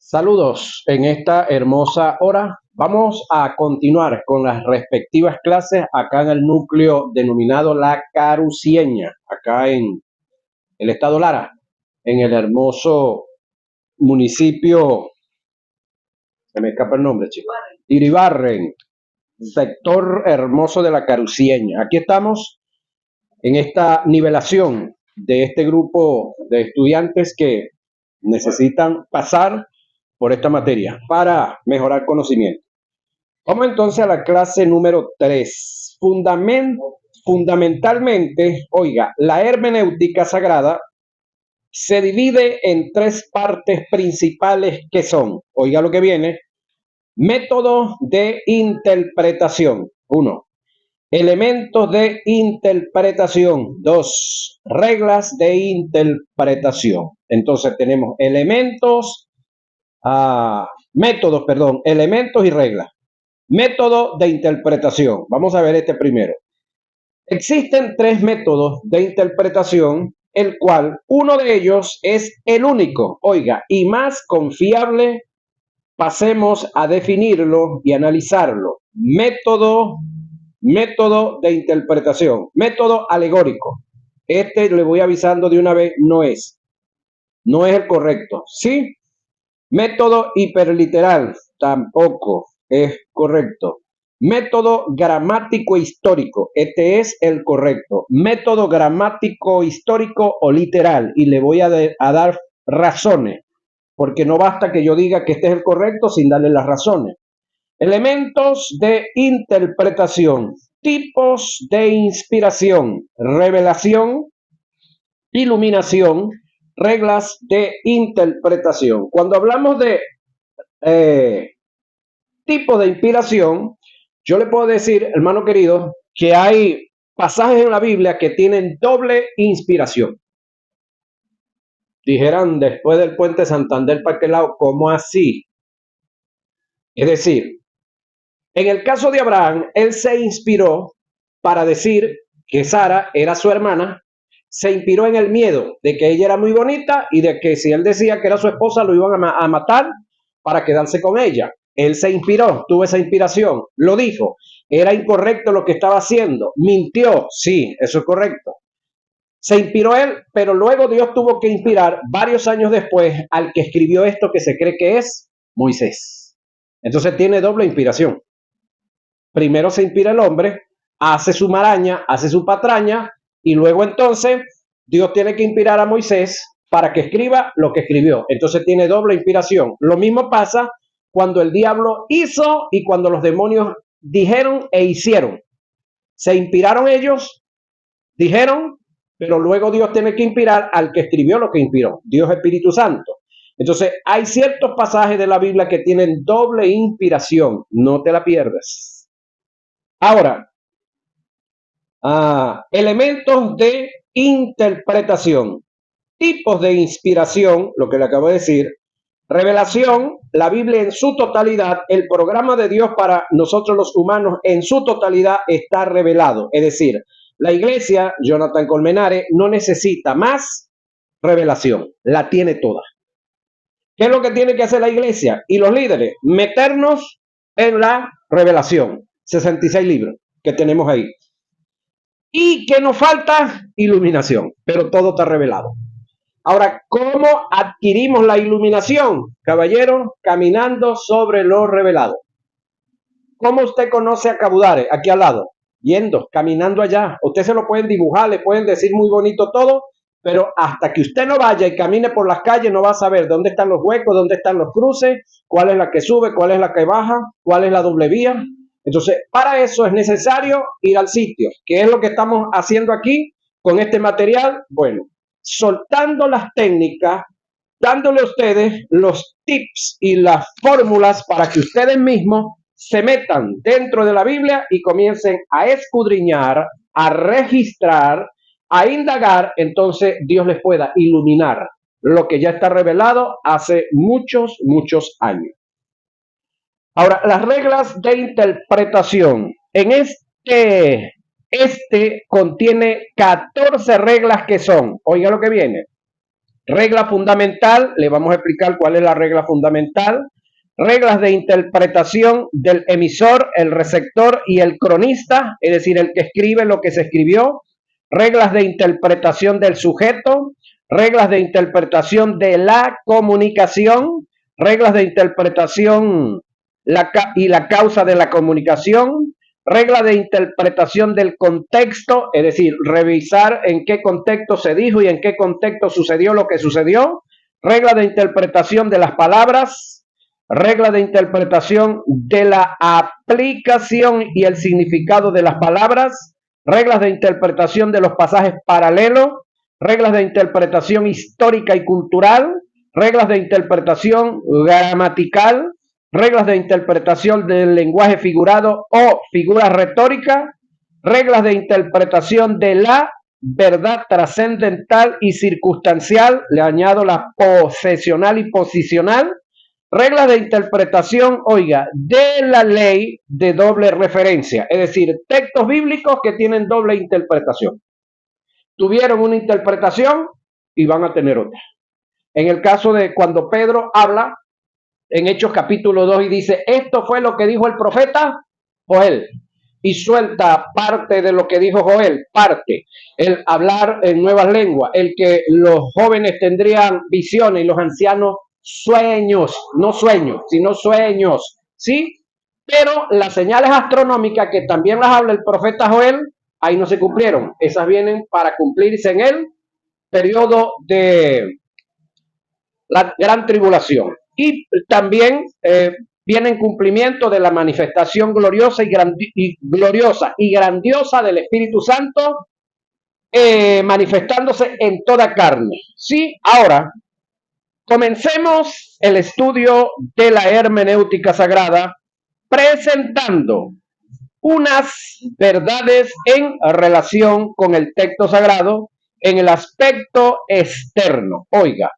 Saludos en esta hermosa hora. Vamos a continuar con las respectivas clases acá en el núcleo denominado La Carucieña, acá en el estado Lara, en el hermoso municipio, se me escapa el nombre, chicos, Iribarren, sector hermoso de La Carucieña. Aquí estamos en esta nivelación de este grupo de estudiantes que necesitan pasar por esta materia para mejorar conocimiento. Vamos entonces a la clase número 3. Fundamentalmente, oiga, la hermenéutica sagrada se divide en tres partes principales que son, oiga lo que viene, métodos de interpretación, 1. Elementos de interpretación, 2. Reglas de interpretación. Entonces tenemos elementos, elementos y reglas. Método de interpretación. Vamos a ver este primero. Existen tres métodos de interpretación, el cual uno de ellos es el único, oiga, y más confiable. Pasemos a definirlo y analizarlo. Método de interpretación, método alegórico. Este le voy avisando de una vez, no es el correcto, ¿sí? Método hiperliteral, tampoco es correcto. Método gramático histórico, este es el correcto. Método gramático histórico o literal, y le voy a dar razones, porque no basta que yo diga que este es el correcto sin darle las razones. Elementos de interpretación, tipos de inspiración, revelación, iluminación, reglas de interpretación. Cuando hablamos de tipo de inspiración, yo le puedo decir, hermano querido, que hay pasajes en la Biblia que tienen doble inspiración. Dijeran después del puente Santander para aquel lado, ¿cómo así? Es decir, en el caso de Abraham, él se inspiró para decir que Sara era su hermana, se inspiró en el miedo de que ella era muy bonita y de que si él decía que era su esposa lo iban a matar para quedarse con ella. Él se inspiró, tuvo esa inspiración, lo dijo. Era incorrecto lo que estaba haciendo, mintió, sí, eso es correcto. Se inspiró él, pero luego Dios tuvo que inspirar varios años después al que escribió esto que se cree que es Moisés. Entonces tiene doble inspiración. Primero se inspira el hombre, hace su maraña, hace su patraña, y luego entonces Dios tiene que inspirar a Moisés para que escriba lo que escribió. Entonces tiene doble inspiración. Lo mismo pasa cuando el diablo hizo y cuando los demonios dijeron e hicieron. Se inspiraron ellos, dijeron, pero luego Dios tiene que inspirar al que escribió lo que inspiró, Dios Espíritu Santo. Entonces hay ciertos pasajes de la Biblia que tienen doble inspiración, no te la pierdas. Ahora, elementos de interpretación, tipos de inspiración, lo que le acabo de decir, revelación, la Biblia en su totalidad, el programa de Dios para nosotros los humanos en su totalidad está revelado. Es decir, la iglesia, Jonathan Colmenares, no necesita más revelación, la tiene toda. ¿Qué es lo que tiene que hacer la iglesia y los líderes? Meternos en la revelación. 66 libros que tenemos ahí. Y que nos falta iluminación, pero todo está revelado. Ahora, ¿cómo adquirimos la iluminación? Caballero, caminando sobre lo revelado. ¿Cómo usted conoce a Cabudare? Aquí al lado, yendo, caminando allá. Usted se lo pueden dibujar, le pueden decir muy bonito todo, pero hasta que usted no vaya y camine por las calles no va a saber dónde están los huecos, dónde están los cruces, cuál es la que sube, cuál es la que baja, cuál es la doble vía. Entonces, para eso es necesario ir al sitio. ¿Qué es lo que estamos haciendo aquí con este material? Bueno, soltando las técnicas, dándole a ustedes los tips y las fórmulas para que ustedes mismos se metan dentro de la Biblia y comiencen a escudriñar, a registrar, a indagar, entonces Dios les pueda iluminar lo que ya está revelado hace muchos, muchos años. Ahora, las reglas de interpretación. En este contiene 14 reglas que son, oiga lo que viene, regla fundamental, le vamos a explicar cuál es la regla fundamental, reglas de interpretación del emisor, el receptor y el cronista, es decir, el que escribe lo que se escribió, reglas de interpretación del sujeto, reglas de interpretación de la comunicación, reglas de interpretación y la causa de la comunicación, regla de interpretación del contexto, es decir, revisar en qué contexto se dijo y en qué contexto sucedió lo que sucedió, regla de interpretación de las palabras, regla de interpretación de la aplicación y el significado de las palabras, reglas de interpretación de los pasajes paralelos, reglas de interpretación histórica y cultural, reglas de interpretación gramatical, reglas de interpretación del lenguaje figurado o figuras retóricas, reglas de interpretación de la verdad trascendental y circunstancial, le añado la posesional y posicional, reglas de interpretación, oiga, de la ley de doble referencia, es decir, textos bíblicos que tienen doble interpretación. Tuvieron una interpretación y van a tener otra. En el caso de cuando Pedro habla en Hechos capítulo 2 y dice, esto fue lo que dijo el profeta Joel, y suelta parte de lo que dijo Joel, parte, el hablar en nuevas lenguas, el que los jóvenes tendrían visiones y los ancianos sueños, no sueños, sino sueños, ¿sí? Pero las señales astronómicas que también las habla el profeta Joel, ahí no se cumplieron, esas vienen para cumplirse en el periodo de la gran tribulación. Y también viene en cumplimiento de la manifestación gloriosa y grandiosa del Espíritu Santo, manifestándose en toda carne. Sí, ahora comencemos el estudio de la hermenéutica sagrada presentando unas verdades en relación con el texto sagrado en el aspecto externo. Oiga,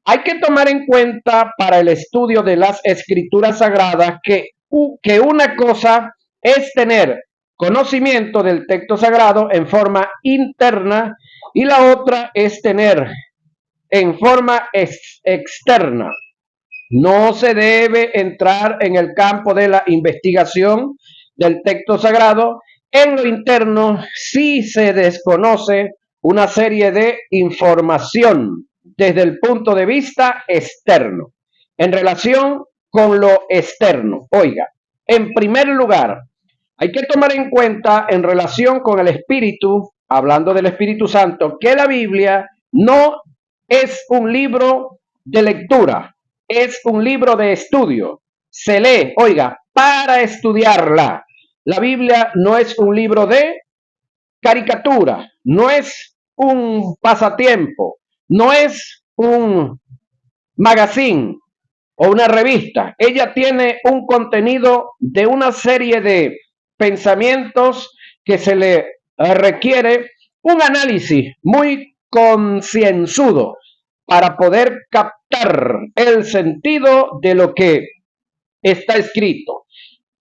hay que tomar en cuenta para el estudio de las escrituras sagradas que una cosa es tener conocimiento del texto sagrado en forma interna y la otra es tener en forma externa. No se debe entrar en el campo de la investigación del texto sagrado. En lo interno sí se desconoce una serie de información desde el punto de vista externo, en relación con lo externo. Oiga, en primer lugar, hay que tomar en cuenta en relación con el Espíritu, hablando del Espíritu Santo, que la Biblia no es un libro de lectura, es un libro de estudio. Se lee, oiga, para estudiarla. La Biblia no es un libro de caricatura, no es un pasatiempo, no es un magazine o una revista. Ella tiene un contenido de una serie de pensamientos que se le requiere un análisis muy concienzudo para poder captar el sentido de lo que está escrito.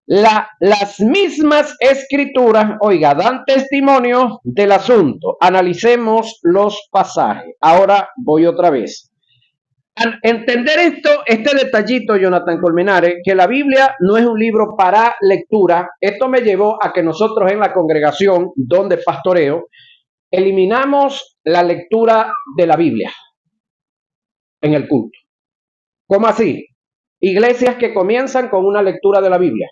Las mismas escrituras, oiga, dan testimonio del asunto. Analicemos los pasajes. Ahora voy otra vez. Al entender este detallito, Jonathan Colmenares, que la Biblia no es un libro para lectura, esto me llevó a que nosotros en la congregación donde pastoreo, eliminamos la lectura de la Biblia en el culto. ¿Cómo así? Iglesias que comienzan con una lectura de la Biblia.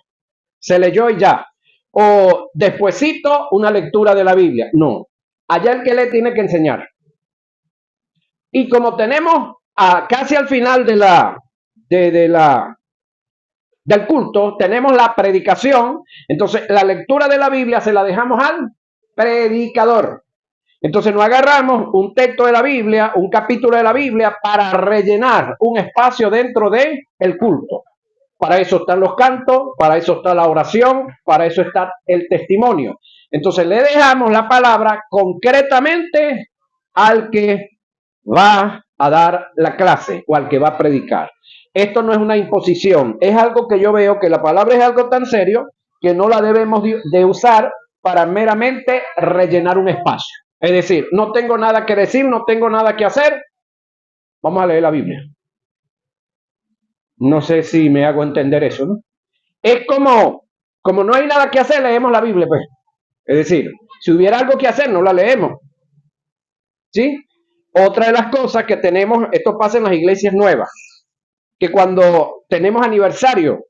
Se leyó y ya. O despuesito una lectura de la Biblia. No. Allá el que lee tiene que enseñar. Y como tenemos casi al final del culto, tenemos la predicación, entonces la lectura de la Biblia se la dejamos al predicador. Entonces no agarramos un texto de la Biblia, un capítulo de la Biblia para rellenar un espacio dentro del culto. Para eso están los cantos, para eso está la oración, para eso está el testimonio. Entonces le dejamos la palabra concretamente al que va a dar la clase o al que va a predicar. Esto no es una imposición, es algo que yo veo que la palabra es algo tan serio que no la debemos de usar para meramente rellenar un espacio. Es decir, no tengo nada que decir, no tengo nada que hacer, Vamos a leer la Biblia. No sé si me hago entender eso, ¿no? Es como no hay nada que hacer, leemos la Biblia, pues. Es decir, si hubiera algo que hacer, no la leemos. ¿Sí? Otra de las cosas que tenemos, esto pasa en las iglesias nuevas, que cuando tenemos aniversario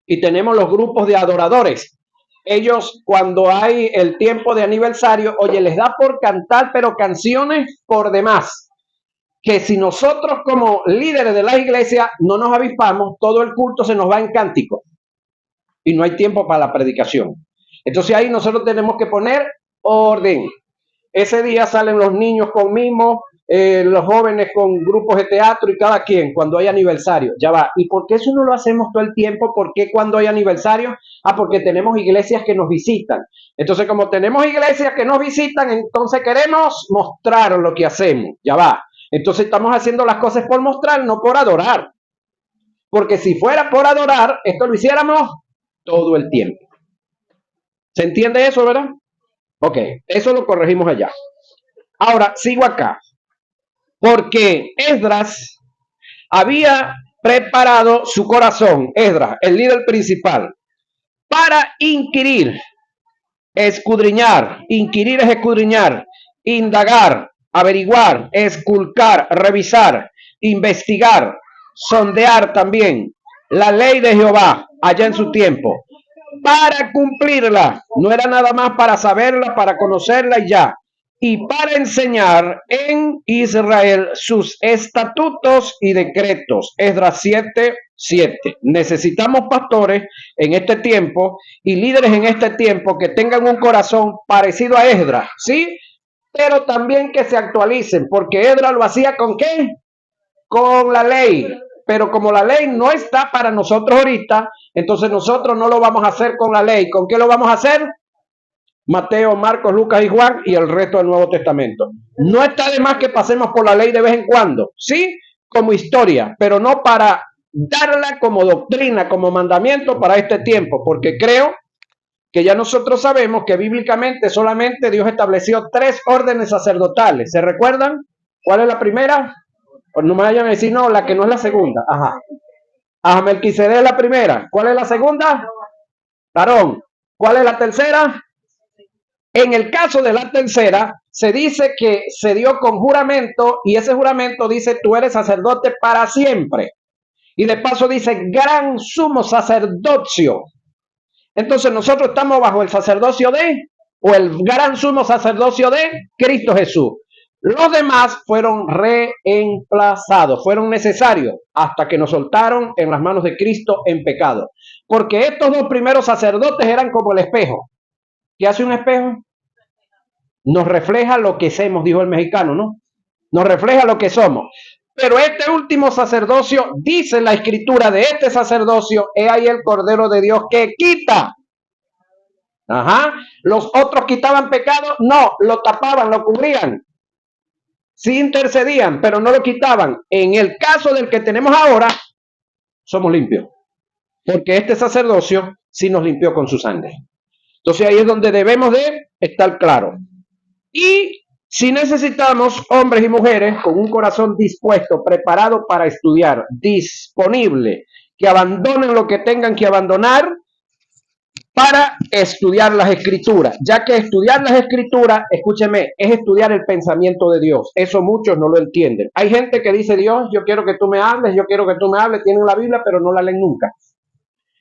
y tenemos los grupos de adoradores, ellos cuando hay el tiempo de aniversario, oye, les da por cantar, pero canciones por demás, que si nosotros como líderes de la iglesia no nos avispamos, todo el culto se nos va en cántico y no hay tiempo para la predicación. Entonces ahí nosotros tenemos que poner orden. Ese día salen los niños con mimos, los jóvenes con grupos de teatro y cada quien cuando hay aniversario. Ya va. ¿Y por qué eso no lo hacemos todo el tiempo? ¿Por qué cuando hay aniversario? Ah, porque tenemos iglesias que nos visitan. Entonces, como tenemos iglesias que nos visitan, entonces queremos mostrar lo que hacemos. Ya va. Entonces estamos haciendo las cosas por mostrar, no por adorar. Porque si fuera por adorar, esto lo hiciéramos todo el tiempo. ¿Se entiende eso, verdad? Ok, eso lo corregimos allá. Ahora, sigo acá. Porque Esdras había preparado su corazón, Esdras, el líder principal, para inquirir, escudriñar, inquirir es escudriñar, indagar, averiguar, esculcar, revisar, investigar, sondear también la ley de Jehová allá en su tiempo, para cumplirla. No era nada más para saberla, para conocerla y ya. Y para enseñar en Israel sus estatutos y decretos. Esdras 7:7. Necesitamos pastores en este tiempo y líderes en este tiempo que tengan un corazón parecido a Esdras, ¿sí? Pero también que se actualicen, porque Esdras lo hacía ¿con qué? Con la ley. Pero como la ley no está para nosotros ahorita, entonces nosotros no lo vamos a hacer con la ley. ¿Con qué lo vamos a hacer? Mateo, Marcos, Lucas y Juan y el resto del Nuevo Testamento. No está de más que pasemos por la ley de vez en cuando, ¿sí? Como historia, pero no para darla como doctrina, como mandamiento para este tiempo, porque creo que ya nosotros sabemos que bíblicamente solamente Dios estableció 3 órdenes sacerdotales. ¿Se recuerdan? ¿Cuál es la primera? Pues no me vayan a decir, no, la que no es la segunda. Ajá. Ajá, Melquisedec es la primera. ¿Cuál es la segunda? Aarón. ¿Cuál es la tercera? En el caso de la tercera, se dice que se dio con juramento y ese juramento dice, tú eres sacerdote para siempre. Y de paso dice, gran sumo sacerdocio. Entonces nosotros estamos bajo el sacerdocio de, o el gran sumo sacerdocio de Cristo Jesús. Los demás fueron reemplazados, fueron necesarios hasta que nos soltaron en las manos de Cristo en pecado. Porque estos 2 primeros sacerdotes eran como el espejo. ¿Qué hace un espejo? Nos refleja lo que somos, dijo el mexicano, ¿no? Nos refleja lo que somos. Pero este último sacerdocio, dice la escritura de este sacerdocio, es ahí el Cordero de Dios que quita. Ajá. Los otros quitaban pecado, no, lo tapaban, lo cubrían. Sí intercedían, pero no lo quitaban. En el caso del que tenemos ahora, somos limpios. Porque este sacerdocio sí nos limpió con su sangre. Entonces ahí es donde debemos de estar claros. Y si necesitamos hombres y mujeres con un corazón dispuesto, preparado para estudiar, disponible, que abandonen lo que tengan que abandonar para estudiar las escrituras, ya que estudiar las escrituras, escúcheme, es estudiar el pensamiento de Dios. Eso muchos no lo entienden. Hay gente que dice, Dios, yo quiero que tú me hables, yo quiero que tú me hables, tienen la Biblia, pero no la leen nunca.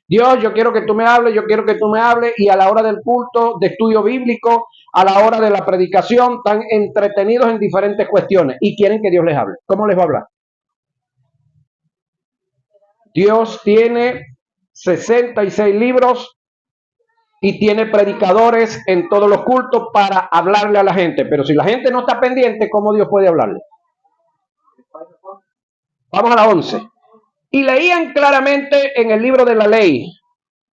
Dios, yo quiero que tú me hables, yo quiero que tú me hables, y a la hora del culto, de estudio bíblico, a la hora de la predicación, están entretenidos en diferentes cuestiones y quieren que Dios les hable. ¿Cómo les va a hablar? Dios tiene 66 libros y tiene predicadores en todos los cultos para hablarle a la gente. Pero si la gente no está pendiente, ¿cómo Dios puede hablarle? Vamos a la 11. Y leían claramente en el libro de la ley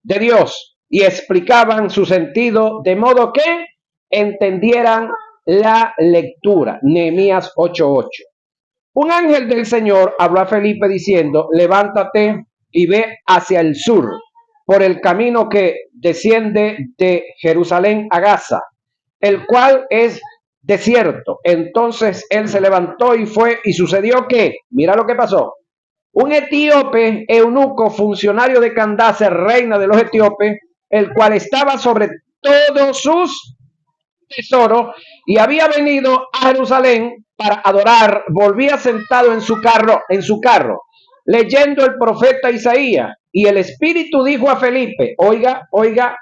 de Dios y explicaban su sentido de modo que entendieran la lectura. Nehemías 8:8. Un ángel del Señor habló a Felipe diciendo, levántate y ve hacia el sur, por el camino que desciende de Jerusalén a Gaza, el cual es desierto. Entonces él se levantó y fue, y sucedió que, mira lo que pasó. Un etíope, eunuco, funcionario de Candace, reina de los etíopes, el cual estaba sobre todos sus tesoros y había venido a Jerusalén para adorar, volvía sentado en su carro, leyendo el profeta Isaías. Y el Espíritu dijo a Felipe, oiga, oiga,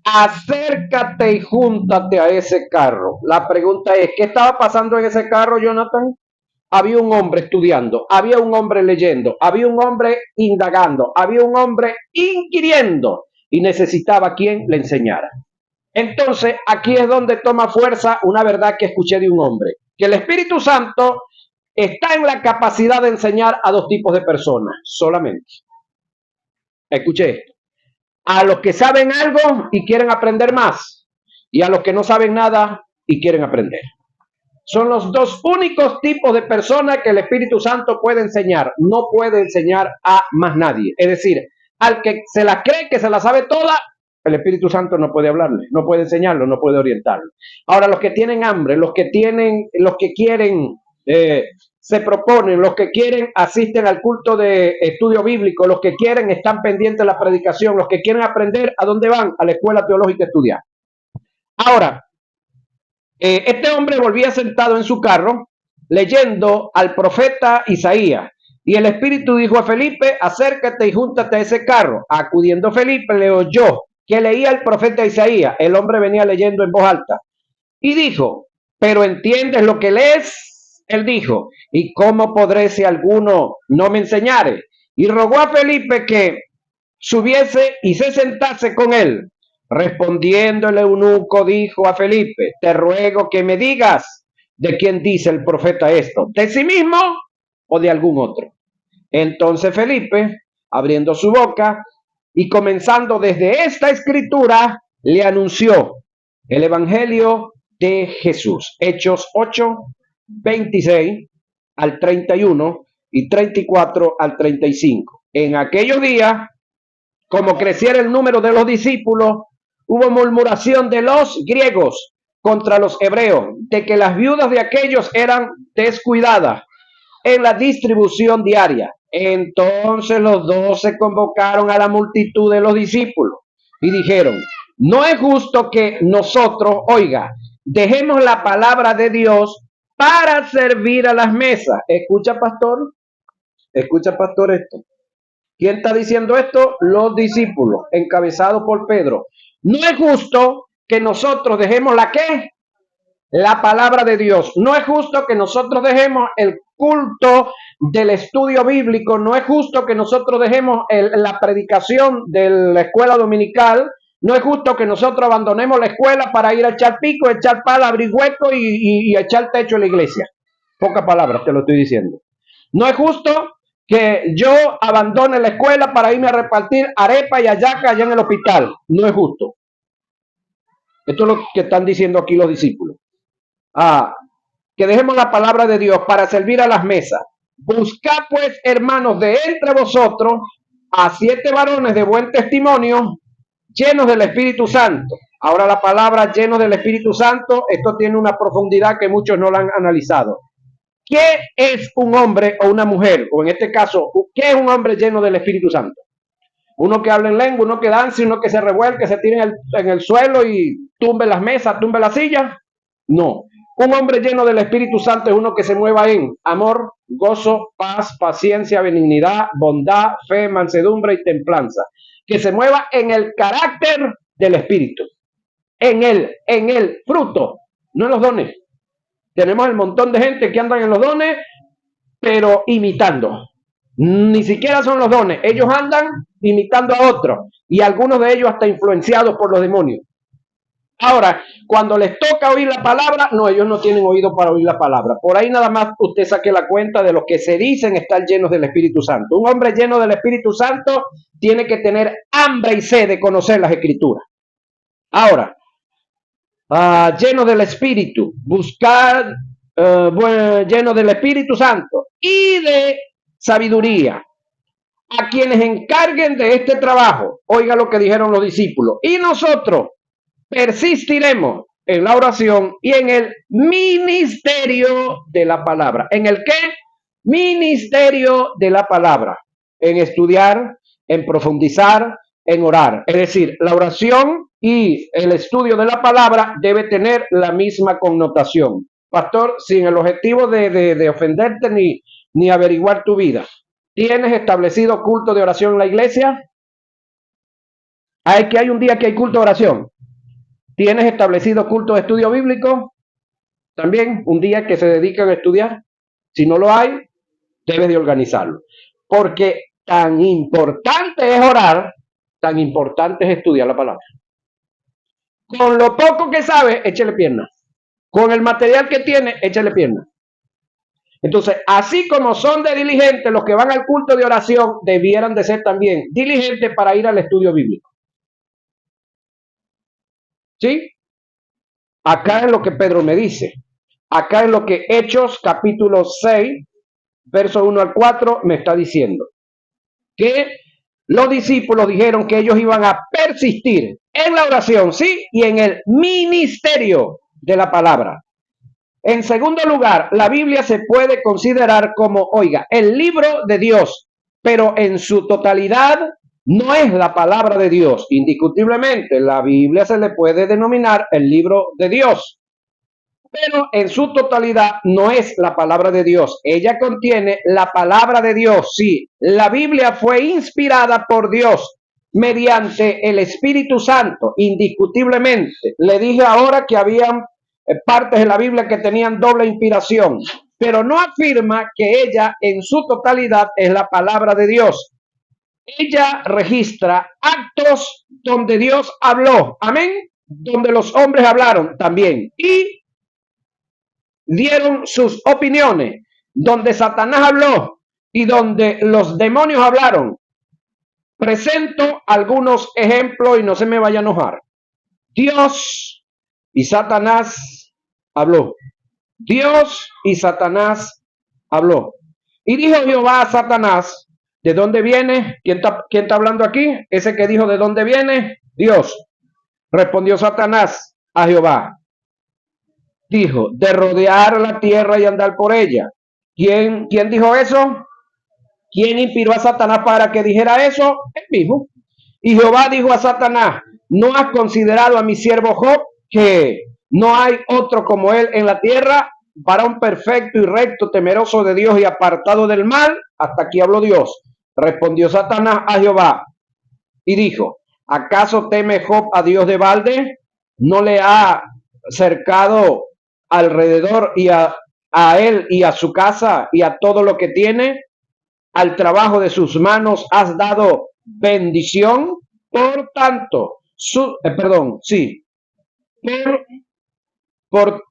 acércate y júntate a ese carro. La pregunta es, ¿qué estaba pasando en ese carro, Jonathan? Había un hombre estudiando, había un hombre leyendo, había un hombre indagando, había un hombre inquiriendo y necesitaba quien le enseñara. Entonces, aquí es donde toma fuerza una verdad que escuché de un hombre, que el Espíritu Santo está en la capacidad de enseñar a dos tipos de personas solamente. Escuché esto. A los que saben algo y quieren aprender más, y a los que no saben nada y quieren aprender. Son los dos únicos tipos de personas que el Espíritu Santo puede enseñar. No puede enseñar a más nadie. Es decir, al que se la cree que se la sabe toda, el Espíritu Santo no puede hablarle, no puede enseñarlo, no puede orientarlo. Ahora, los que tienen hambre, los que quieren, se proponen, los que quieren asisten al culto de estudio bíblico, los que quieren están pendientes de la predicación, los que quieren aprender, ¿a dónde van? A la escuela teológica a estudiar. Ahora, este hombre volvía sentado en su carro leyendo al profeta Isaías. Y el Espíritu dijo a Felipe, acércate y júntate a ese carro. Acudiendo Felipe, le oyó que leía el profeta Isaías. El hombre venía leyendo en voz alta. Y dijo, ¿pero entiendes lo que lees? Él dijo, ¿y cómo podré si alguno no me enseñare? Y rogó a Felipe que subiese y se sentase con él. Respondiendo el eunuco dijo a Felipe, te ruego que me digas de quién dice el profeta esto, de sí mismo o de algún otro. Entonces Felipe, abriendo su boca y comenzando desde esta escritura, le anunció el evangelio de Jesús. Hechos 8, 26 al 31 y 34 al 35. En aquellos días, como creciera el número de los discípulos, hubo murmuración de los griegos contra los hebreos, de que las viudas de aquellos eran descuidadas en la distribución diaria. Entonces los 12 convocaron a la multitud de los discípulos y dijeron, no es justo que nosotros, oiga, dejemos la palabra de Dios para servir a las mesas. Escucha, pastor esto. ¿Quién está diciendo esto? Los discípulos, encabezados por Pedro. No es justo que nosotros dejemos la ¿qué? La palabra de Dios. No es justo que nosotros dejemos el culto del estudio bíblico. No es justo que nosotros dejemos la predicación de la escuela dominical. No es justo que nosotros abandonemos la escuela para ir a echar pico, echar pala, abrir hueco y echar techo en la iglesia. Pocas palabras te lo estoy diciendo. No es justo que yo abandone la escuela para irme a repartir arepa y hallaca allá en el hospital. No es justo. Esto es lo que están diciendo aquí los discípulos. Que dejemos la palabra de Dios para servir a las mesas. Buscad pues, hermanos, de entre vosotros a 7 varones de buen testimonio, llenos del Espíritu Santo. Ahora la palabra llenos del Espíritu Santo, esto tiene una profundidad que muchos no la han analizado. ¿Qué es un hombre o una mujer? O en este caso, ¿qué es un hombre lleno del Espíritu Santo? Uno que habla en lengua, uno que danza, uno que se revuelque, se tire en el suelo y tumbe las mesas, tumbe las sillas. No. Un hombre lleno del Espíritu Santo es uno que se mueva en amor, gozo, paz, paciencia, benignidad, bondad, fe, mansedumbre y templanza. Que se mueva en el carácter del Espíritu. En el fruto, no en los dones. Tenemos el montón de gente que andan en los dones, pero imitando. Ni siquiera son los dones. Ellos andan imitando a otros. Y algunos de ellos hasta influenciados por los demonios. Ahora, cuando les toca oír la palabra, no, ellos no tienen oído para oír la palabra. Por ahí nada más usted saque la cuenta de lo que se dicen estar llenos del Espíritu Santo. Un hombre lleno del Espíritu Santo tiene que tener hambre y sed de conocer las Escrituras. Ahora, lleno del Espíritu, buscar lleno del Espíritu Santo y de sabiduría, a quienes encarguen de este trabajo. Oiga lo que dijeron los discípulos. Y nosotros persistiremos en la oración y en el ministerio de la palabra. ¿En el qué? Ministerio de la palabra. En estudiar, en profundizar, en orar. Es decir, la oración y el estudio de la palabra debe tener la misma connotación. Pastor, sin el objetivo de ofenderte ni averiguar tu vida. ¿Tienes establecido culto de oración en la iglesia? Que hay un día que hay culto de oración. ¿Tienes establecido culto de estudio bíblico? También un día que se dedican a estudiar. Si no lo hay, debes de organizarlo. Porque tan importante es orar, tan importante es estudiar la palabra. Con lo poco que sabe, échale pierna. Con el material que tiene, échale pierna. Entonces, así como son de diligentes los que van al culto de oración, debieran de ser también diligentes para ir al estudio bíblico. ¿Sí? Acá es lo que Pedro me dice. Acá es lo que Hechos capítulo 6, verso 1 al 4 me está diciendo. Que los discípulos dijeron que ellos iban a persistir en la oración, sí, y en el ministerio de la palabra. En segundo lugar, la Biblia se puede considerar como, oiga, el libro de Dios, pero en su totalidad no es la palabra de Dios. Indiscutiblemente, la Biblia se le puede denominar el libro de Dios, pero en su totalidad no es la palabra de Dios. Ella contiene la palabra de Dios, sí. La Biblia fue inspirada por Dios mediante el Espíritu Santo, indiscutiblemente. Le dije ahora que habían partes de la Biblia que tenían doble inspiración, pero no afirma que ella en su totalidad es la palabra de Dios. Ella registra actos donde Dios habló, amén, donde los hombres hablaron también, y dieron sus opiniones, donde Satanás habló y donde los demonios hablaron. Presento algunos ejemplos y no se me vaya a enojar. Dios y Satanás habló. Dios y Satanás habló. Y dijo Jehová a Satanás, ¿de dónde viene? ¿Quién está hablando aquí? Ese que dijo, ¿de dónde viene? Dios. Respondió Satanás a Jehová. Dijo, de rodear la tierra y andar por ella. ¿Quién dijo eso? ¿Quién inspiró a Satanás para que dijera eso? Él mismo. Y Jehová dijo a Satanás, ¿no has considerado a mi siervo Job, que no hay otro como él en la tierra, varón perfecto y recto, temeroso de Dios y apartado del mal? Hasta aquí habló Dios. Respondió Satanás a Jehová y dijo, ¿acaso teme Job a Dios de balde? ¿No le ha cercado alrededor y a él y a su casa y a todo lo que tiene? Al trabajo de sus manos has dado bendición. Por tanto, por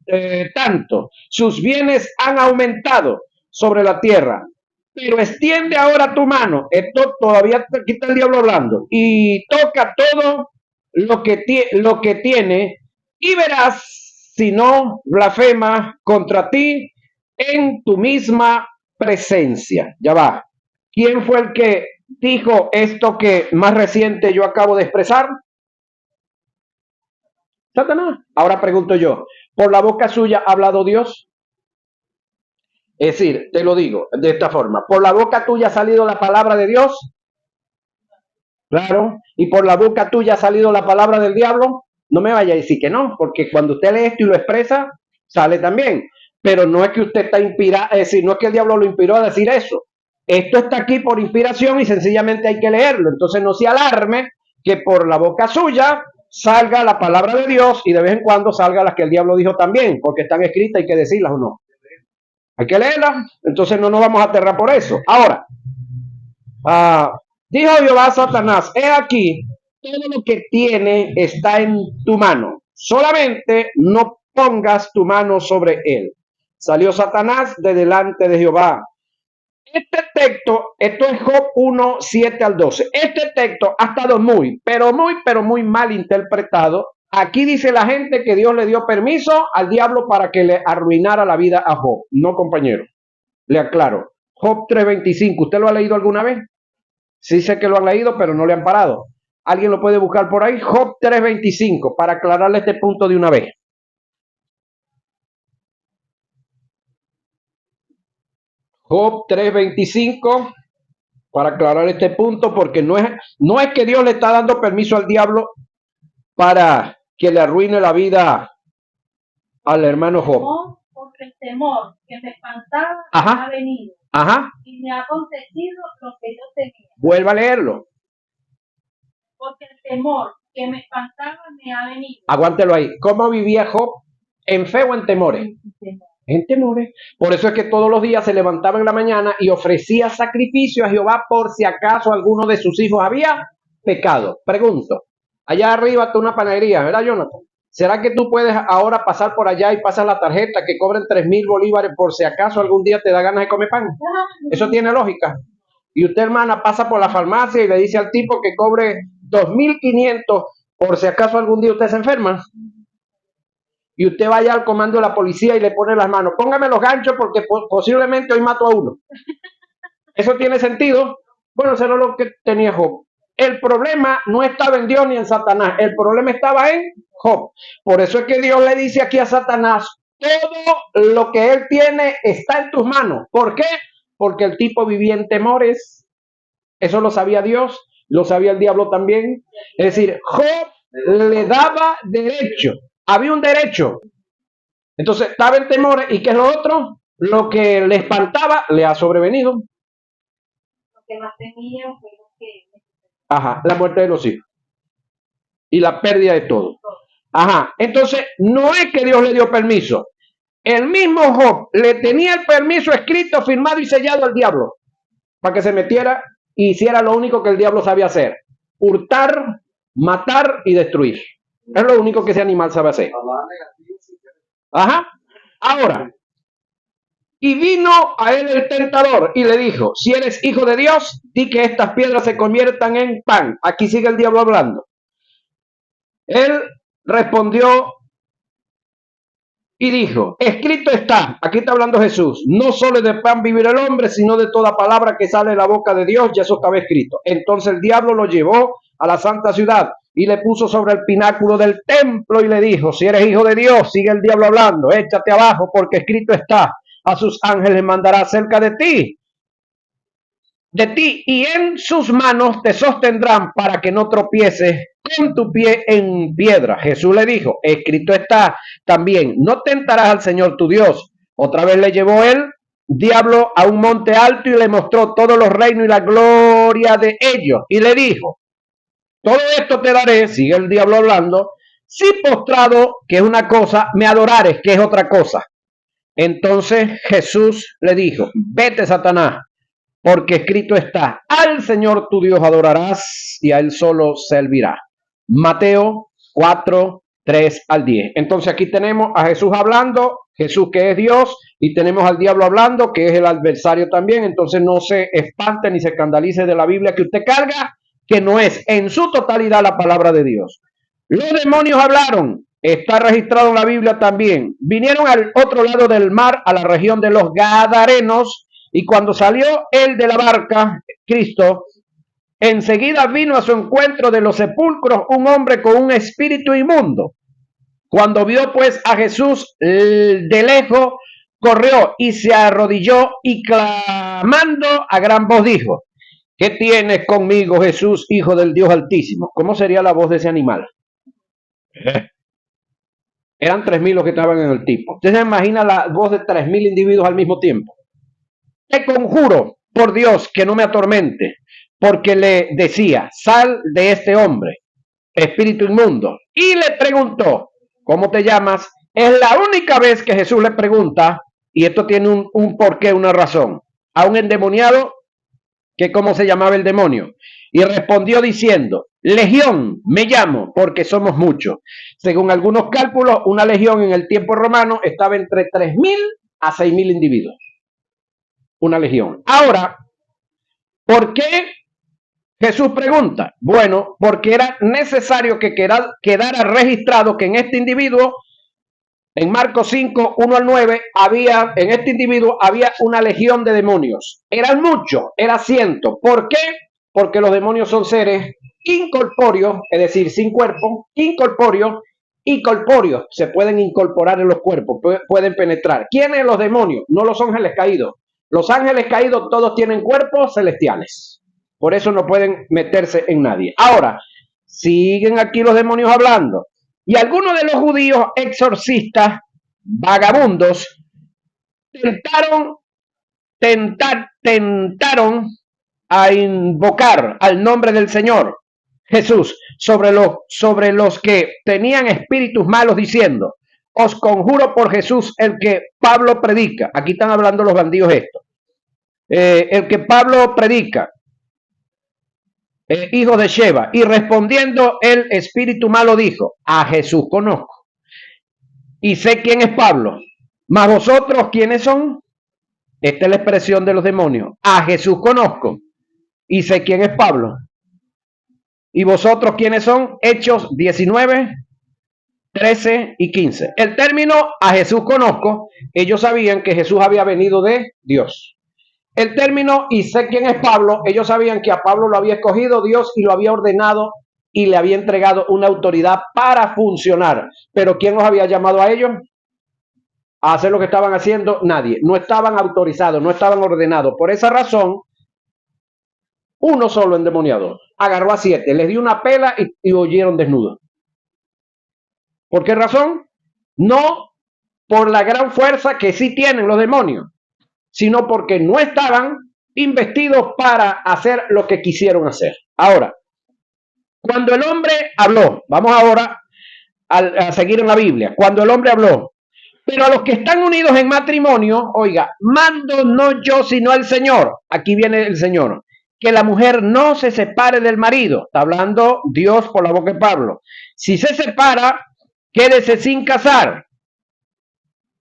tanto, sus bienes han aumentado sobre la tierra. Pero extiende ahora tu mano. Esto todavía aquí está el diablo hablando. Y toca todo lo que tiene y verás si no blasfema contra ti en tu misma presencia. Ya va. ¿Quién fue el que dijo esto que más reciente yo acabo de expresar? Satanás. Ahora pregunto yo, ¿por la boca suya ha hablado Dios? Es decir, te lo digo de esta forma, ¿por la boca tuya ha salido la palabra de Dios? Claro. ¿Y por la boca tuya ha salido la palabra del diablo? No me vaya a decir que no, porque cuando usted lee esto y lo expresa, sale también. Pero no es que usted está inspirado, es decir, no es que el diablo lo inspiró a decir eso. Esto está aquí por inspiración y sencillamente hay que leerlo. Entonces no se alarme que por la boca suya salga la palabra de Dios y de vez en cuando salga las que el diablo dijo también, porque están escritas, hay que decirlas o no. Hay que leerlas, entonces no nos vamos a aterrar por eso. Ahora, dijo Jehová a Satanás, he aquí, todo lo que tiene está en tu mano, solamente no pongas tu mano sobre él. Salió Satanás de delante de Jehová. Este texto, esto es Job 1, 7 al 12. Este texto ha estado pero muy mal interpretado. Aquí dice la gente que Dios le dio permiso al diablo para que le arruinara la vida a Job. No, compañero. Le aclaro. Job 3:25. ¿Usted lo ha leído alguna vez? Sí sé que lo han leído, pero no le han parado. ¿Alguien lo puede buscar por ahí? Job 3:25, para aclararle este punto de una vez. Job 3:25, para aclarar este punto, porque no es que Dios le está dando permiso al diablo para que le arruine la vida al hermano Job. Porque el temor que me espantaba Ajá. ha venido. Ajá. Y me ha acontecido lo que yo temía. Vuelva a leerlo. Porque el temor que me espantaba me ha venido. Aguántelo ahí. ¿Cómo vivía Job? ¿En fe o en temores? En temores. Por eso es que todos los días se levantaba en la mañana y ofrecía sacrificio a Jehová por si acaso alguno de sus hijos había pecado. Pregunto, allá arriba está una panadería, ¿verdad, Jonathan? ¿Será que tú puedes ahora pasar por allá y pasar la tarjeta que cobren 3,000 bolívares por si acaso algún día te da ganas de comer pan? Eso tiene lógica. Y usted, hermana, pasa por la farmacia y le dice al tipo que cobre 2,500 por si acaso algún día usted se enferma. Y usted vaya al comando de la policía y le pone las manos, póngame los ganchos porque posiblemente hoy mato a uno. ¿Eso tiene sentido? Bueno, eso era lo que tenía Job. El problema no estaba en Dios ni en Satanás, el problema estaba en Job. Por eso es que Dios le dice aquí a Satanás, todo lo que él tiene está en tus manos. ¿Por qué? Porque el tipo vivía en temores. Eso lo sabía Dios, lo sabía el diablo también. Es decir, Job le daba derecho. Había un derecho. Entonces estaba en temores. ¿Y qué es lo otro? Lo que le espantaba le ha sobrevenido. Lo que más temía fue lo que... Ajá, la muerte de los hijos. Y la pérdida de todo. Ajá, entonces no es que Dios le dio permiso. El mismo Job le tenía el permiso escrito, firmado y sellado al diablo para que se metiera y hiciera lo único que el diablo sabía hacer: hurtar, matar y destruir. Es lo único que ese animal sabe hacer. Ajá. Ahora, y vino a él el tentador y le dijo, si eres hijo de Dios, di que estas piedras se conviertan en pan. Aquí sigue el diablo hablando. Él respondió y dijo, escrito está, aquí está hablando Jesús, no solo de pan vivir el hombre, sino de toda palabra que sale de la boca de Dios, ya eso estaba escrito. Entonces el diablo lo llevó a la santa ciudad y le puso sobre el pináculo del templo y le dijo, si eres hijo de Dios, sigue el diablo hablando, échate abajo porque escrito está, a sus ángeles mandará cerca de ti y en sus manos te sostendrán para que no tropieces con tu pie en piedra. Jesús le dijo, escrito está también, no tentarás al Señor tu Dios. Otra vez le llevó el diablo a un monte alto y le mostró todos los reinos y la gloria de ellos. Y le dijo, todo esto te daré, sigue el diablo hablando, si postrado, que es una cosa, me adorares, que es otra cosa. Entonces Jesús le dijo, vete, Satanás, porque escrito está, al Señor tu Dios adorarás y a Él solo servirá. Mateo 4, 3 al 10. Entonces aquí tenemos a Jesús hablando, Jesús que es Dios, y tenemos al diablo hablando, que es el adversario también. Entonces no se espante ni se escandalice de la Biblia que usted carga, que no es en su totalidad la palabra de Dios. Los demonios hablaron, está registrado en la Biblia también. Vinieron al otro lado del mar, a la región de los Gadarenos, y cuando salió él de la barca, Cristo, enseguida vino a su encuentro de los sepulcros un hombre con un espíritu inmundo. Cuando vio pues a Jesús de lejos, corrió y se arrodilló y clamando a gran voz dijo, ¿qué tienes conmigo, Jesús, hijo del Dios Altísimo? ¿Cómo sería la voz de ese animal? Eran 3,000 los que estaban en el tipo. ¿Usted se imagina la voz de 3,000 individuos al mismo tiempo? Te conjuro por Dios que no me atormente, porque le decía, sal de este hombre, espíritu inmundo. Y le preguntó, ¿cómo te llamas? Es la única vez que Jesús le pregunta, y esto tiene un porqué, una razón, a un endemoniado, que cómo se llamaba el demonio. Y respondió diciendo, legión me llamo, porque somos muchos. Según algunos cálculos, una legión en el tiempo romano estaba entre 3,000 a 6,000 individuos. Una legión. Ahora, ¿por qué Jesús pregunta? Bueno, porque era necesario que quedara registrado que en este individuo, en Marcos 5, 1 al 9, en este individuo había una legión de demonios. Eran muchos, era 100. ¿Por qué? Porque los demonios son seres incorpóreos, es decir, sin cuerpo, incorpóreos y corpóreos. Se pueden incorporar en los cuerpos, pueden penetrar. ¿Quiénes los demonios? No los ángeles caídos. Los ángeles caídos todos tienen cuerpos celestiales. Por eso no pueden meterse en nadie. Ahora, siguen aquí los demonios hablando. Y algunos de los judíos exorcistas, vagabundos, tentaron a invocar al nombre del Señor Jesús sobre los que tenían espíritus malos, diciendo: os conjuro por Jesús, el que Pablo predica. Aquí están hablando los bandidos esto. El que Pablo predica, hijo de Sheba. Y respondiendo el espíritu malo dijo: a Jesús conozco y sé quién es Pablo, mas vosotros ¿quiénes son? Esta es la expresión de los demonios. A Jesús conozco y sé quién es Pablo. ¿Y vosotros quiénes son? Hechos 19, 13 y 15. El término a Jesús conozco, ellos sabían que Jesús había venido de Dios. El término y sé quién es Pablo, ellos sabían que a Pablo lo había escogido Dios y lo había ordenado y le había entregado una autoridad para funcionar. Pero ¿quién los había llamado a ellos a hacer lo que estaban haciendo? Nadie. No estaban autorizados, no estaban ordenados. Por esa razón, uno solo endemoniado agarró a 7, les dio una pela y huyeron desnudos. ¿Por qué razón? No por la gran fuerza que sí tienen los demonios, sino porque no estaban investidos para hacer lo que quisieron hacer. Ahora, cuando el hombre habló, vamos ahora a seguir en la Biblia, cuando el hombre habló: pero a los que están unidos en matrimonio, oiga, mando no yo sino el Señor. Aquí viene el Señor. Que la mujer no se separe del marido. Está hablando Dios por la boca de Pablo. Si se separa, quédese sin casar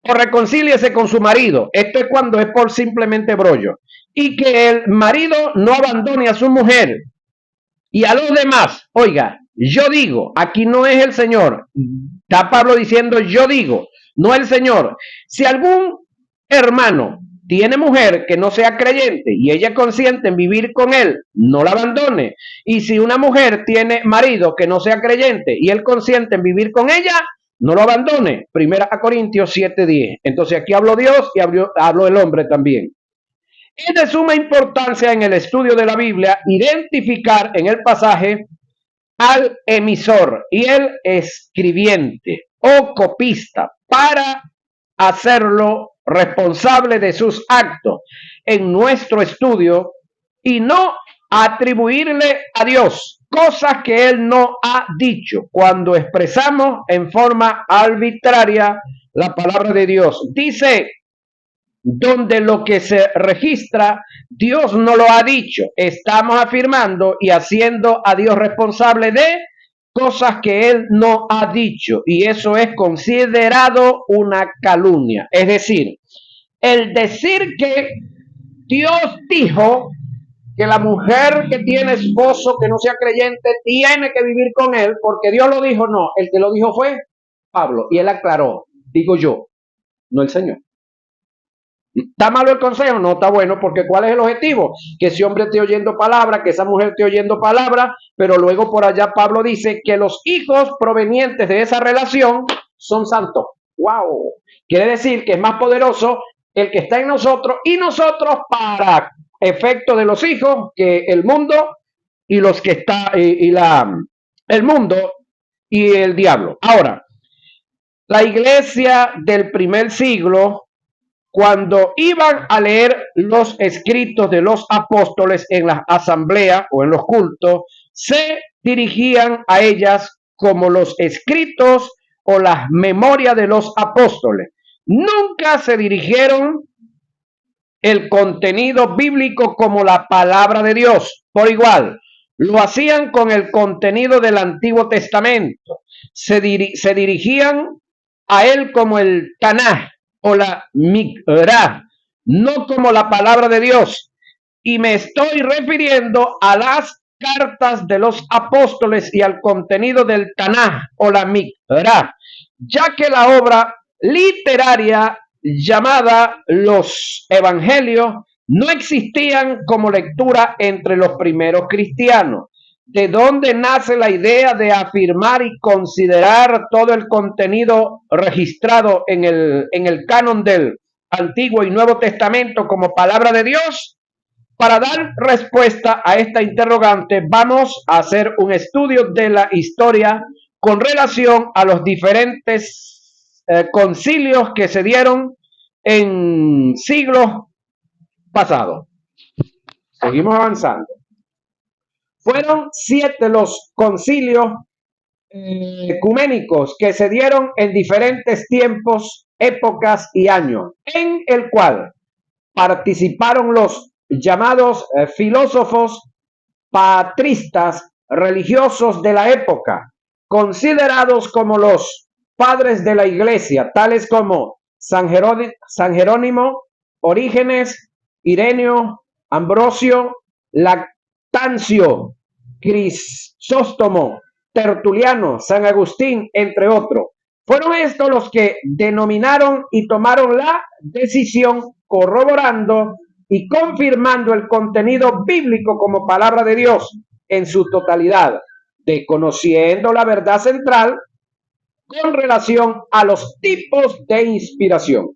o reconcíliese con su marido. Esto es cuando es por simplemente brollo. Y que el marido no abandone a su mujer. Y a los demás, oiga, yo digo, aquí no es el Señor. Está Pablo diciendo yo digo, no el Señor. Si algún hermano tiene mujer que no sea creyente y ella consiente en vivir con él, no la abandone. Y si una mujer tiene marido que no sea creyente y él consiente en vivir con ella, no lo abandone. 1 Corintios 7:10. Entonces aquí habló Dios y habló el hombre también. Es de suma importancia en el estudio de la Biblia identificar en el pasaje al emisor y el escribiente o copista para hacerlo responsable de sus actos en nuestro estudio y no atribuirle a Dios cosas que Él no ha dicho cuando expresamos en forma arbitraria la palabra de Dios. Dice: donde lo que se registra, Dios no lo ha dicho. Estamos afirmando y haciendo a Dios responsable de cosas que Él no ha dicho. Y eso es considerado una calumnia. Es decir, el decir que Dios dijo que la mujer que tiene esposo que no sea creyente tiene que vivir con él porque Dios lo dijo, no. El que lo dijo fue Pablo. Y él aclaró, digo yo, no el Señor. ¿Está malo el consejo? No está bueno, porque ¿cuál es el objetivo? Que ese hombre esté oyendo palabra, que esa mujer esté oyendo palabra, pero luego por allá Pablo dice que los hijos provenientes de esa relación son santos. ¡Wow! Quiere decir que es más poderoso el que está en nosotros y nosotros para efecto de los hijos que el mundo y los que está el mundo y el diablo. Ahora, la iglesia del primer siglo, cuando iban a leer los escritos de los apóstoles en las asambleas o en los cultos, se dirigían a ellas como los escritos o las memorias de los apóstoles. Nunca se dirigieron el contenido bíblico como la palabra de Dios. Por igual, lo hacían con el contenido del Antiguo Testamento. Se dirigían a él como el Tanaj o la Mikra, no como la palabra de Dios. Y me estoy refiriendo a las cartas de los apóstoles y al contenido del Tanaj o la Mikra, ya que la obra literaria llamada los evangelios no existían como lectura entre los primeros cristianos. ¿De dónde nace la idea de afirmar y considerar todo el contenido registrado en el canon del Antiguo y Nuevo Testamento como palabra de Dios? Para dar respuesta a esta interrogante, vamos a hacer un estudio de la historia con relación a los diferentes concilios que se dieron en siglos pasados. Seguimos avanzando. Fueron 7 los concilios ecuménicos que se dieron en diferentes tiempos, épocas y años, en el cual participaron los llamados filósofos patristas religiosos de la época, considerados como los padres de la iglesia, tales como San Jerónimo, Orígenes, Ireneo, Ambrosio, Lactancio, Crisóstomo, Tertuliano, San Agustín, entre otros. Fueron estos los que denominaron y tomaron la decisión, corroborando y confirmando el contenido bíblico como palabra de Dios en su totalidad, desconociendo la verdad central con relación a los tipos de inspiración.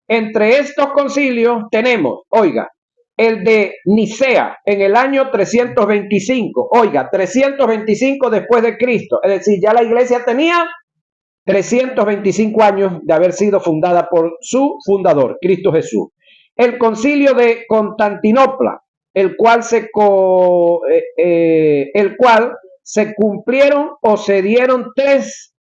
Entre estos concilios tenemos, oiga, el de Nicea en el año 325, oiga, 325 después de Cristo, es decir, ya la iglesia tenía 325 años de haber sido fundada por su fundador, Cristo Jesús. El concilio de Constantinopla, el cual se cumplieron o se dieron tres,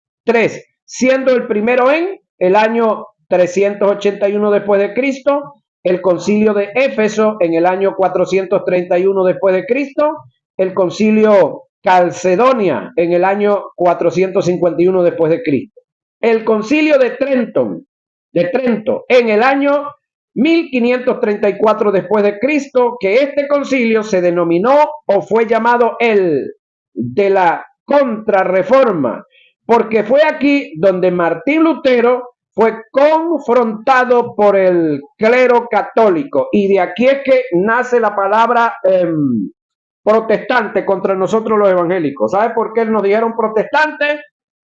siendo el primero en el año 381 después de Cristo, el concilio de Éfeso en el año 431 después de Cristo, el concilio Calcedonia en el año 451 después de Cristo, el concilio de Trento en el año 1534 después de Cristo, que este concilio se denominó o fue llamado el de la Contrarreforma, porque fue aquí donde Martín Lutero fue confrontado por el clero católico, y de aquí es que nace la palabra protestante contra nosotros los evangélicos. ¿Sabe por qué nos dijeron protestantes?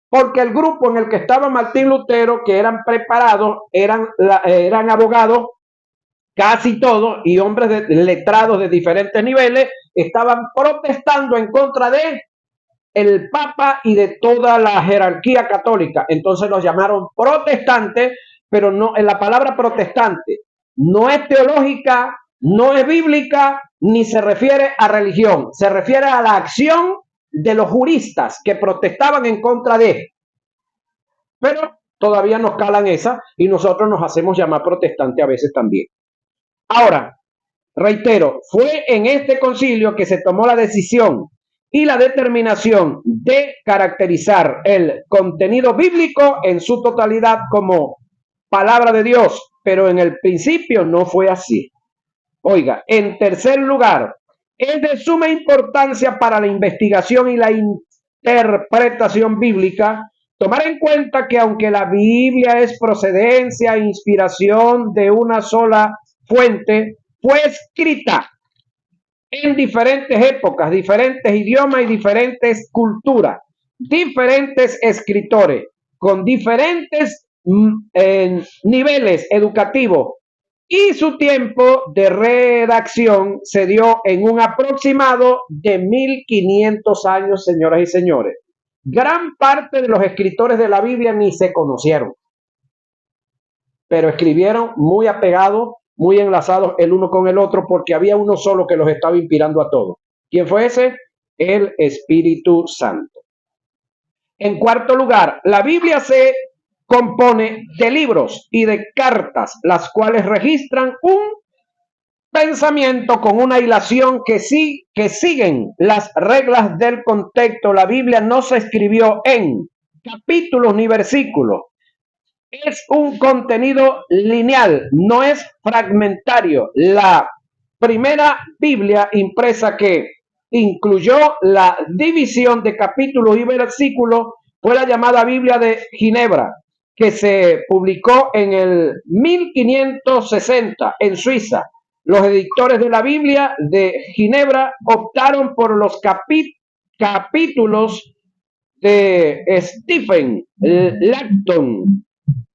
Porque el grupo en el que estaba Martín Lutero, que eran preparados, eran abogados, casi todos, y hombres letrados de diferentes niveles, estaban protestando en contra de el Papa y de toda la jerarquía católica. Entonces los llamaron protestantes, pero no, la palabra protestante no es teológica, no es bíblica, ni se refiere a religión, se refiere a la acción de los juristas que protestaban en contra de. Pero todavía nos calan esa y nosotros nos hacemos llamar protestante a veces también. Ahora, reitero, fue en este concilio que se tomó la decisión y la determinación de caracterizar el contenido bíblico en su totalidad como palabra de Dios, pero en el principio no fue así. Oiga, en tercer lugar, es de suma importancia para la investigación y la interpretación bíblica tomar en cuenta que aunque la Biblia es procedencia e inspiración de una sola fuente, fue escrita en diferentes épocas, diferentes idiomas y diferentes culturas, diferentes escritores, con diferentes niveles educativos, y su tiempo de redacción se dio en un aproximado de 1500 años, señoras y señores. Gran parte de los escritores de la Biblia ni se conocieron, pero escribieron muy apegados, muy enlazados el uno con el otro, porque había uno solo que los estaba inspirando a todos. ¿Quién fue ese? El Espíritu Santo. En cuarto lugar, la Biblia se compone de libros y de cartas, las cuales registran un pensamiento con una hilación que siguen las reglas del contexto. La Biblia no se escribió en capítulos ni versículos. Es un contenido lineal, no es fragmentario. La primera Biblia impresa que incluyó la división de capítulos y versículos fue la llamada Biblia de Ginebra, que se publicó en el 1560 en Suiza. Los editores de la Biblia de Ginebra optaron por los capítulos de Stephen Langton,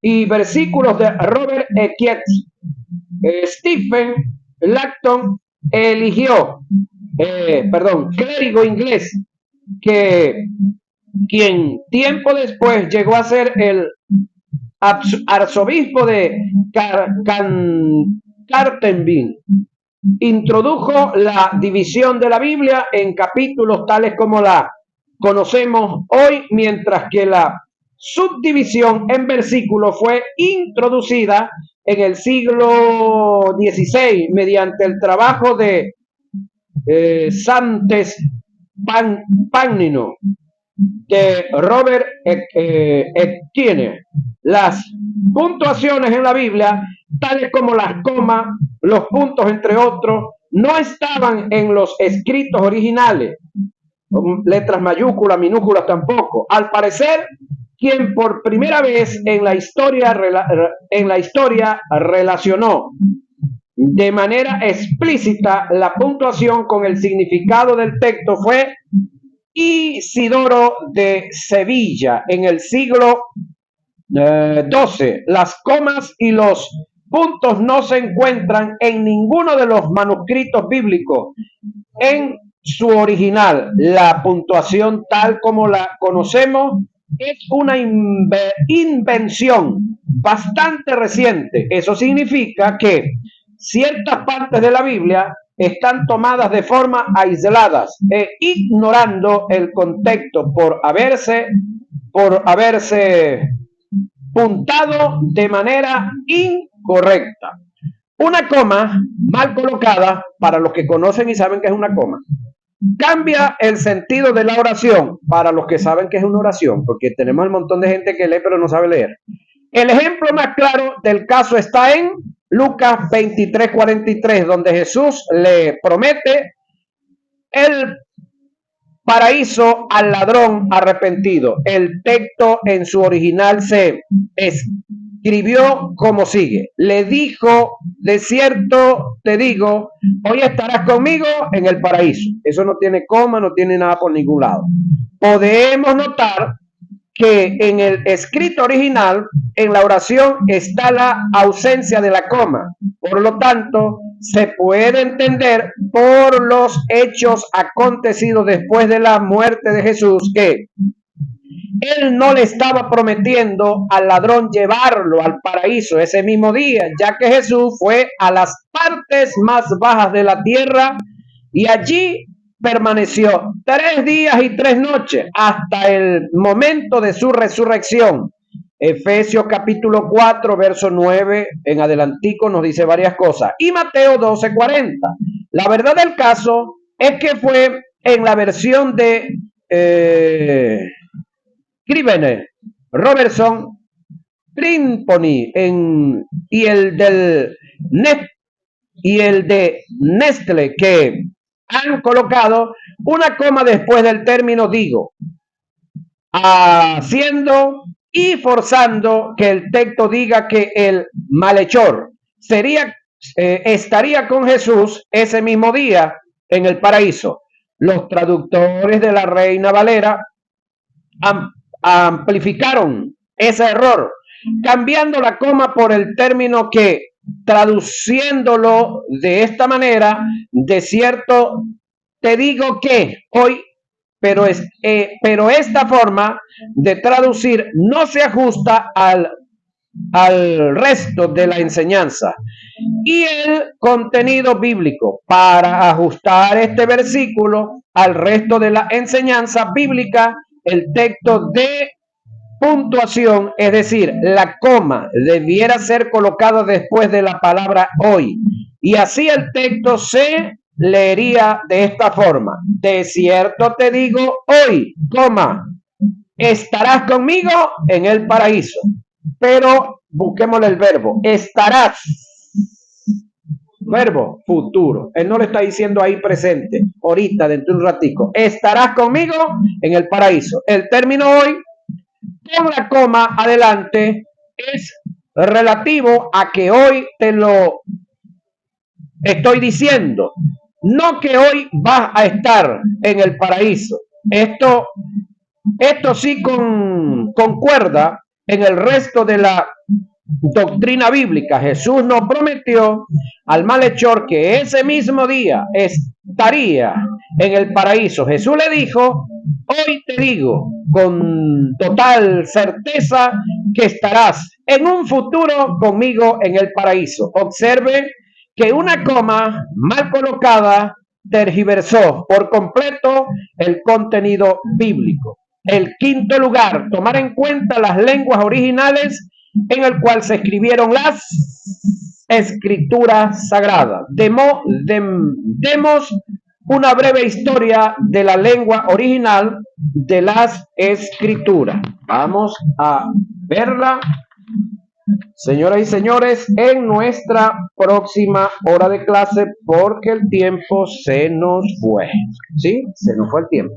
y versículos de Robert Ekiet. Stephen Langton eligió, clérigo inglés, quien tiempo después llegó a ser el arzobispo de Canterbury, introdujo la división de la Biblia en capítulos tales como la conocemos hoy, mientras que la subdivisión en versículos fue introducida en el siglo XVI mediante el trabajo de Santes Pagnino de Robert Etienne. Las puntuaciones en la Biblia, tales como las comas, los puntos, entre otros, no estaban en los escritos originales, letras mayúsculas, minúsculas tampoco. Al parecer, quien por primera vez en la historia relacionó de manera explícita la puntuación con el significado del texto fue Isidoro de Sevilla en el siglo XII. Las comas y los puntos no se encuentran en ninguno de los manuscritos bíblicos en su original. La puntuación tal como la conocemos es una invención bastante reciente. Eso significa que ciertas partes de la Biblia están tomadas de forma aisladas e ignorando el contexto por haberse puntado de manera incorrecta. Una coma mal colocada, para los que conocen y saben que es una coma, cambia el sentido de la oración, para los que saben que es una oración, porque tenemos un montón de gente que lee pero no sabe leer. El ejemplo más claro del caso está en Lucas 23:43, donde Jesús le promete el paraíso al ladrón arrepentido. El texto en su original se escribió como sigue: le dijo, de cierto te digo, hoy estarás conmigo en el paraíso. Eso no tiene coma, no tiene nada por ningún lado. Podemos notar que en el escrito original, en la oración, está la ausencia de la coma. Por lo tanto, se puede entender por los hechos acontecidos después de la muerte de Jesús que él no le estaba prometiendo al ladrón llevarlo al paraíso ese mismo día, ya que Jesús fue a las partes más bajas de la tierra y allí permaneció 3 días y 3 noches hasta el momento de su resurrección. Efesios capítulo 4, verso 9 en adelantico nos dice varias cosas. Y Mateo 12:40. La verdad del caso es que fue en la versión de Scrivener, Robertson, Primponi y el de Nestle, que han colocado una coma después del término digo, haciendo y forzando que el texto diga que el malhechor estaría con Jesús ese mismo día en el paraíso. Los traductores de la Reina Valera amplificaron ese error, cambiando la coma por el término que, traduciéndolo de esta manera, de cierto te digo que hoy, pero esta forma de traducir no se ajusta al resto de la enseñanza y el contenido bíblico. Para ajustar este versículo al resto de la enseñanza bíblica, el texto de puntuación, es decir, la coma, debiera ser colocado después de la palabra hoy. Y así el texto se leería de esta forma: de cierto te digo hoy, coma, estarás conmigo en el paraíso. Pero busquémosle el verbo, estarás. Verbo futuro. Él no le está diciendo ahí presente, ahorita, dentro de un ratico. Estarás conmigo en el paraíso. El término hoy, con la coma adelante, es relativo a que hoy te lo estoy diciendo. No que hoy vas a estar en el paraíso. Esto sí concuerda en el resto de la doctrina bíblica, Jesús nos prometió al malhechor que ese mismo día estaría en el paraíso. Jesús le dijo: hoy te digo con total certeza que estarás en un futuro conmigo en el paraíso. Observe que una coma mal colocada tergiversó por completo el contenido bíblico. El quinto lugar, tomar en cuenta las lenguas originales en el cual se escribieron las escrituras sagradas. Demos una breve historia de la lengua original de las escrituras. Vamos a verla, señoras y señores, en nuestra próxima hora de clase, porque el tiempo se nos fue. ¿Sí? Se nos fue el tiempo.